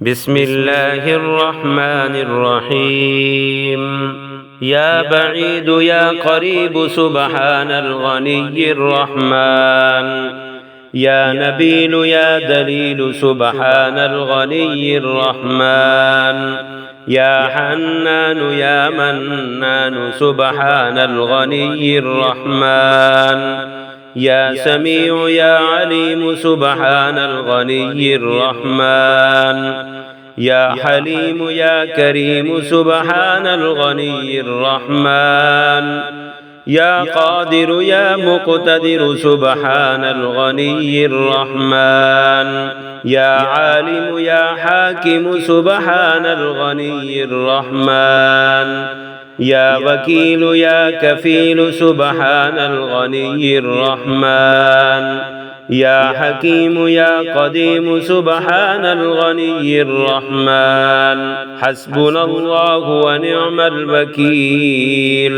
بسم الله الرحمن الرحيم. يا بعيد يا قريب سبحان الغني الرحمن. يا نبيل يا دليل سبحان الغني الرحمن. يا حنان يا منان سبحان الغني الرحمن. يا سميع يا عليم سبحان الغني الرحمن. يا حليم يا كريم سبحان الغني الرحمن. يا قادر يا مقتدر سبحان الغني الرحمن. يا عالم يا حاكم سبحان الغني الرحمن. يا وكيل يا كفيل سبحان الغني الرحمن. يا حكيم يا قديم سبحان الغني الرحمن. حسبنا الله ونعم الوكيل.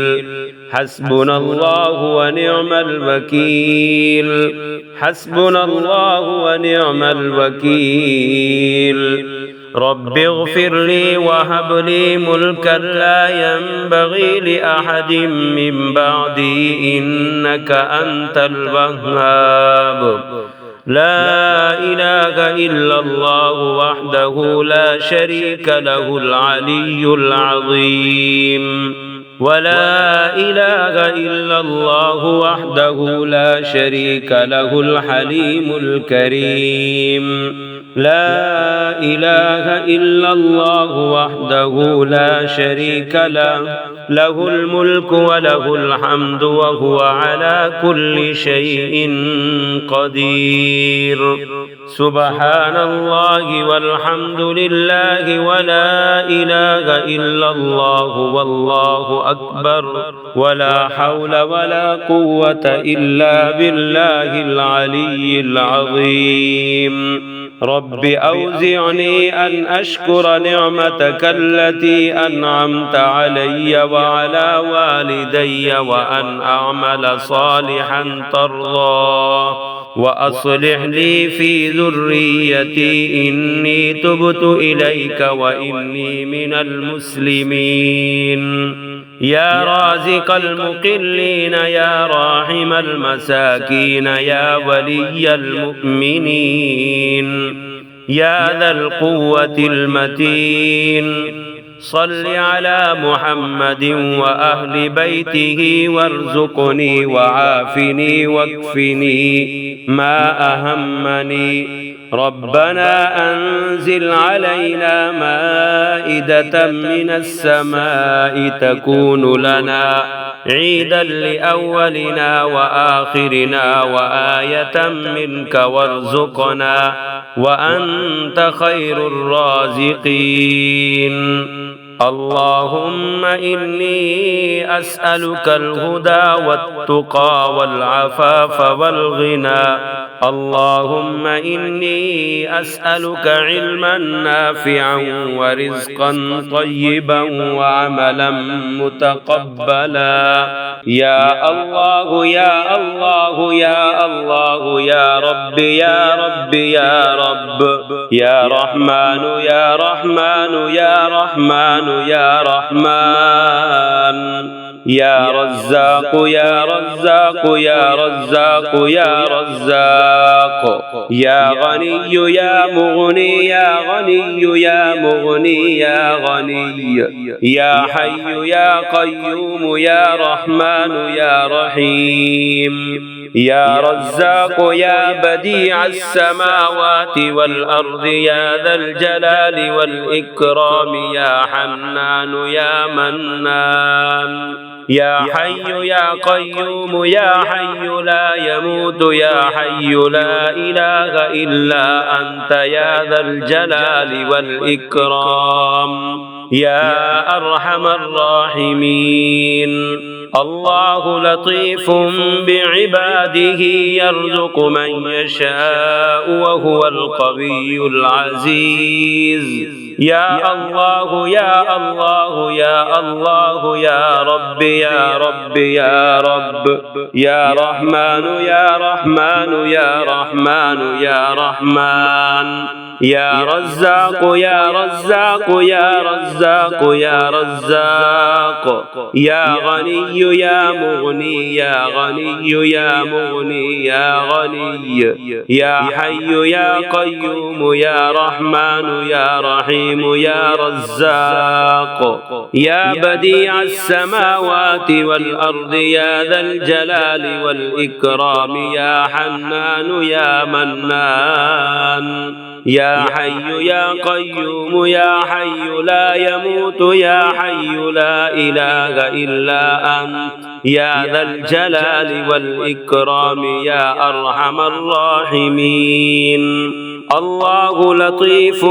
حسبنا الله ونعم الوكيل. حسبنا الله ونعم الوكيل. رب اغفر لي وهب لي ملكا لا ينبغي لأحد من بعدي إنك أنت الوهاب. لا إله إلا الله وحده لا شريك له العلي العظيم. ولا إله إلا الله وحده لا شريك له الحليم الكريم. لا إله إلا الله وحده لا شريك له له الملك وله الحمد وهو على كل شيء قدير. سبحان الله والحمد لله ولا إله إلا الله والله أكبر ولا حول ولا قوة إلا بالله العلي العظيم. رب أوزعني أن أشكر نعمتك التي أنعمت علي وعلى والدي وأن أعمل صالحا ترضاه وأصلح لي في ذريتي إني تبت إليك وإني من المسلمين. يا رازق المقلين يا راحم المساكين يا ولي المؤمنين يا ذا القوة المتين. صل على محمد وأهل بيته وارزقني وعافني واكفني ما أهمني. ربنا أنزل علينا مائدة من السماء تكون لنا عيدا لأولنا وآخرنا وآية منك وارزقنا وأنت خير الرازقين. اللهم إني أسألك الهدى والتقى والعفاف والغنى. اللهم إني أسألك علما نافعا ورزقا طيبا وعملا متقبلا. يا الله يا الله يا الله يا رب يا رب يا رب يا رحمن يا رحمن يا رحمن يا رحمن. يا رزاق يا رزاق يا رزاق يا رزاق. يا غني يا مغني يا غني يا مغني يا غني. يا حي يا قيوم يا رحمن يا رحيم. يا رزاق يا بديع السماوات والأرض يا ذا الجلال والإكرام. يا حنان يا منان. يا حي يا قيوم يا حي لا يموت يا حي لا إله إلا أنت يا ذا الجلال والإكرام. يا أرحم الراحمين. الله لطيف بعباده يرزق من يشاء وهو القوي العزيز. يا الله يا الله يا الله يا رب يا رب يا رب. يا رحمن يا رحمن يا رحمن يا رحمن. يا رزاق يا رزاق يا رزاق يا رزاق يا غني يا مغني يا غني يا مغني يا غني يا حي يا قيوم يا رحمن يا رحيم يا رزاق يا بديع السماوات والأرض يا ذا الجلال والإكرام يا حنان يا منان يا حي يا قيوم يا حي لا يموت يا حي لا إله إلا أنت يا ذا الجلال والإكرام يا أرحم الراحمين الله لطيف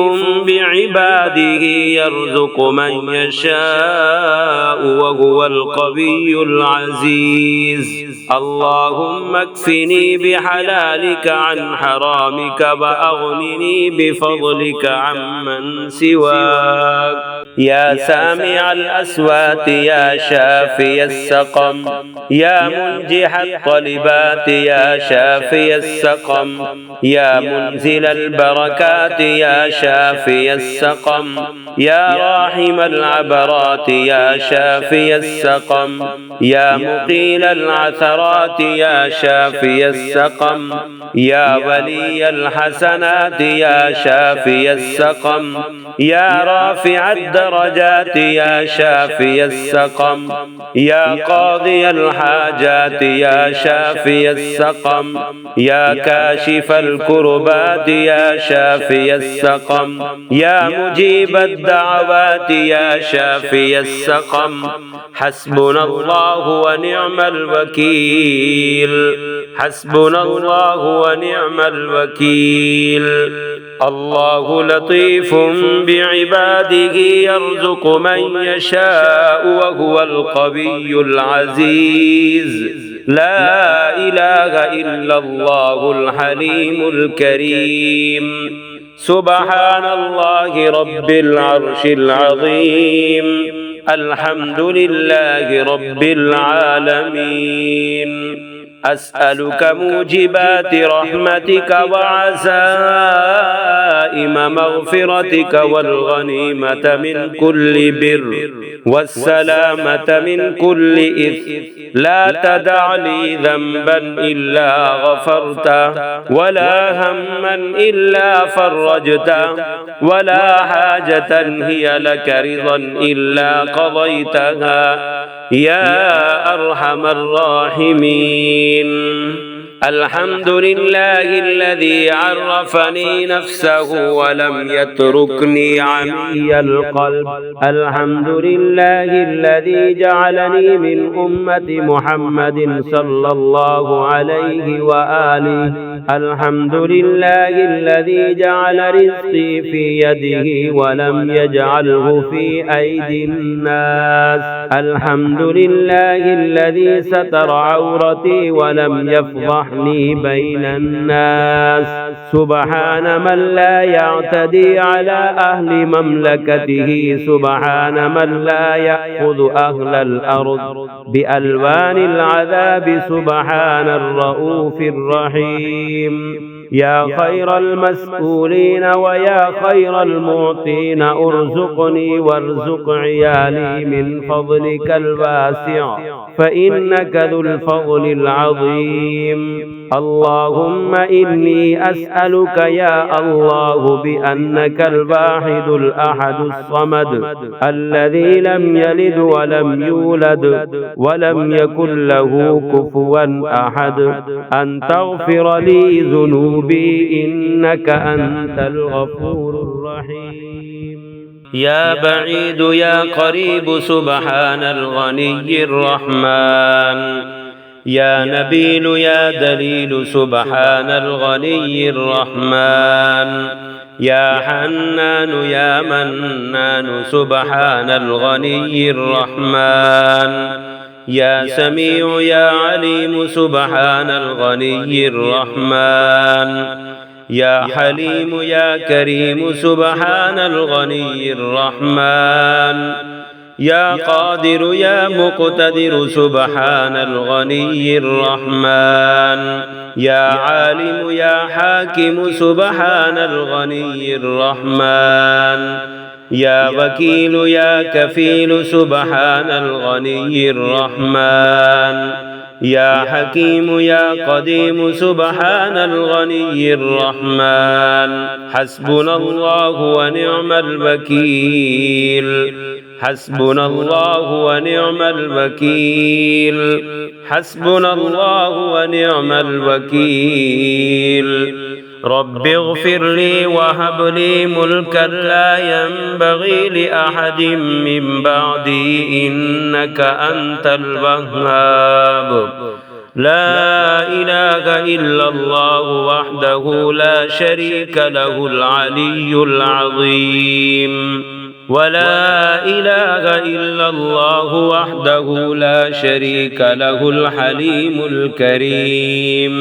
بعباده يرزق من يشاء وهو القوي العزيز اللهم اكفني بحلالك عن حرامك وأغنني بفضلك عمن سواك يا سامع الأصوات يا شافي السقم يا منجح الطلبات يا شافي السقم يا منزل البركات يا شافي السقم يا راحم العبرات يا شافي السقم يا مقيل العثرات يا شافي السقم يا ولي الحسنات يا شافي السقم يا رافع الدرجات يا شافي السقم يا قاضي الحاجات يا شافي السقم يا كاشف الكربات يا شافي السقم يا مجيب الدعوات يا شافي السقم حسبنا الله ونعم الوكيل حسبنا الله ونعم الوكيل الله لطيف بعباده يرزق من يشاء وهو القوي العزيز لا إله إلا الله الحليم الكريم سبحان الله رب العرش العظيم الحمد لله رب العالمين أسألك موجبات رحمتك وعزائم مغفرتك والغنيمة من كل بر والسلامة من كل إثم لا تدع لي ذنبا إلا غفرته ولا هما إلا فرجته ولا حاجة هي لك رضا إلا قضيتها يا أرحم الراحمين الحمد لله الذي عرفني نفسه ولم يتركني عمي القلب الحمد لله الذي جعلني من أمة محمد صلى الله عليه وآله الحمد لله الذي جعل رزقي في يده ولم يجعله في أيدي الناس الحمد لله الذي ستر عورتي ولم يفضحني بين الناس سبحان من لا يعتدي على أهل مملكته سبحان من لا يأخذ أهل الأرض بألوان العذاب سبحان الرؤوف الرحيم يا خير المسؤولين ويا خير المعطين ارزقني وارزق عيالي من فضلك الواسع فإنك ذو الفضل العظيم اللهم إني أسألك يا الله بأنك الواحد الأحد الصمد الذي لم يلد ولم يولد ولم يكن له كفوا أحد أن تغفر لي ذنوبي إنك أنت الغفور الرحيم يا بعيد يا قريب سبحان الغني الرحمن يا نبيل يا دليل سبحان الغني الرحمن يا حنان يا منان سبحان الغني الرحمن يا سميع يا عليم سبحان الغني الرحمن يا حليم يا كريم سبحان الغني الرحمن يا قادر يا مقتدر سبحان الغني الرحمن يا عالم يا حاكم سبحان الغني الرحمن يا وكيل يا كفيل سبحان الغني الرحمن يا حكيم يا قديم سبحان الغني الرحمن حسبنا الله ونعم الوكيل حسبنا الله ونعم الوكيل حسبنا الله ونعم الوكيل رب اغفر لي وهب لي ملكا لا ينبغي لأحد من بعدي إنك أنت الوهاب لا إله إلا الله وحده لا شريك له العلي العظيم ولا إله إلا الله وحده لا شريك له الحليم الكريم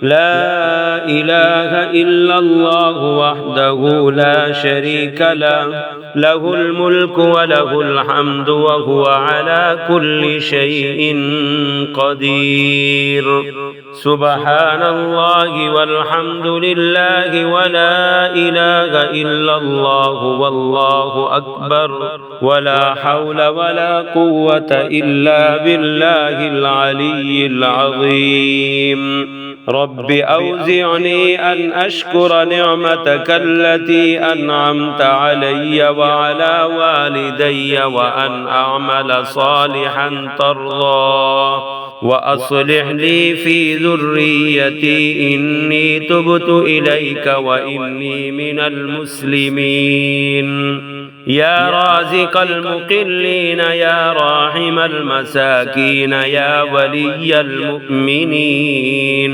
لا إله إلا الله وحده لا شريك له له الملك وله الحمد وهو على كل شيء قدير سبحان الله والحمد لله ولا إله إلا الله والله أكبر ولا حول ولا قوة إلا بالله العلي العظيم رب أوزعني أن أشكر نعمتك التي أنعمت علي وعلى والدي وأن أعمل صالحا ترضاه وأصلح لي في ذريتي إني تبت إليك وإني من المسلمين يا رازق المقلين يا راحم المساكين يا ولي المؤمنين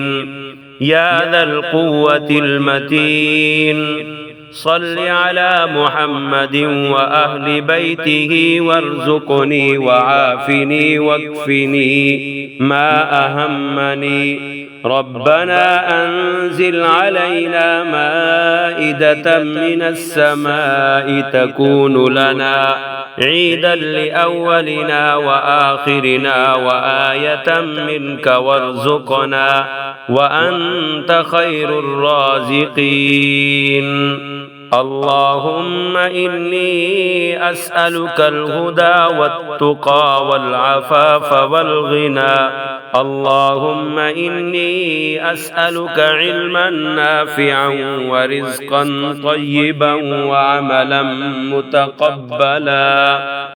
يا ذا القوة المتين صل على محمد وأهل بيته وارزقني وعافني واكفني ما أهمني ربنا أنزل علينا مائدة من السماء تكون لنا عيدا لأولنا وآخرنا وآية منك وارزقنا وأنت خير الرازقين اللهم إني أسألك الهدى والتقى والعفاف والغنى اللهم إني أسألك علما نافعا ورزقا طيبا وعملا متقبلا